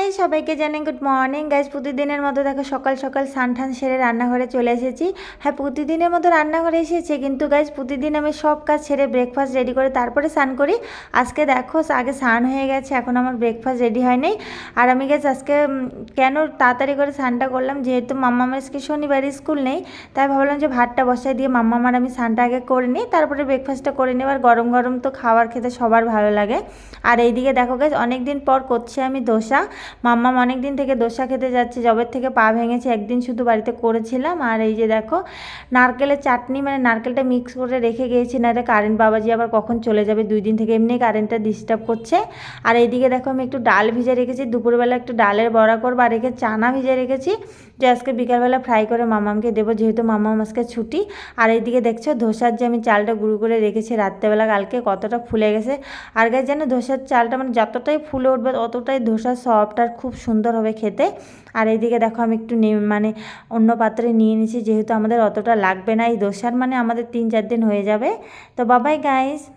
Guys, সবাইকে জানাই good morning guys. প্রতিদিনের মতো দেখো সকাল সকাল স্নান টান সেরে রান্নাঘরে চলে এসেছি। হ্যাঁ, প্রতিদিনের মতো রান্নাঘরে এসেছে, কিন্তু গাইস প্রতিদিন আমি সব কাজ ছেড়ে ব্রেকফাস্ট রেডি করে তারপরে স্নান করি। আজকে দেখো আগে স্নান হয়ে গেছে, এখন আমার ব্রেকফাস্ট রেডি হয়নি। আর আমি গাইস আজকে কেন তাড়াতাড়ি করে স্নানটা করলাম, যেহেতু মাম্মামের আজকে শনিবার স্কুল নেই, তাই ভাবলাম যে ভাতটা বসাই দিয়ে মাম্মামার আমি স্নানটা আগে করে নিই, তারপরে ব্রেকফাস্টটা করে নিই। আর গরম গরম তো খাবার খেতে সবার ভালো লাগে। আর এইদিকে দেখো গাইস অনেক দিন পর করছি আমি দোসা। মাম্মাম অনেক দিন থেকে দোসা খেতে যাচ্ছে, জবের থেকে পা ভেঙেছে, একদিন শুধু বাড়িতে করেছিলাম। আর এই যে দেখো নারকেলের চাটনি, মানে নারকেলটা মিক্স করে রেখে গিয়েছি, না এটা কারেন্ট বাবাজি আবার কখন চলে যাবে, 2 দিন থেকে এমনি কারেন্টটা ডিস্টার্ব করছে। আর এইদিকে দেখো আমি একটু ডাল ভিজে রেখেছি, দুপুরবেলা একটু ডালের বড়া করবো, আর রেখে চানা ভিজে রেখেছি যে আজকে বিকালবেলা ফ্রাই করে মামামকে দেবো, যেহেতু মামাম আজকে ছুটি। আর এইদিকে দেখছো ধোসার যে আমি চালটা গুঁড়ো করে রেখেছি রাত্রেবেলা, কালকে কতটা ফুলে গেছে। আর গাছ যেন ধোসার চালটা মানে যতটাই ফুলে উঠবে ততটাই ধোসা সফট আর খুব সুন্দর হবে খেতে। আর এইদিকে দেখো আমি একটু মানে অন্য পাত্রে নিয়ে নিয়েছি, যেহেতু আমাদের অতটা লাগবে না এই দোসার, মানে আমাদের 3-4 দিন হয়ে যাবে। তো বাবাই গাইস।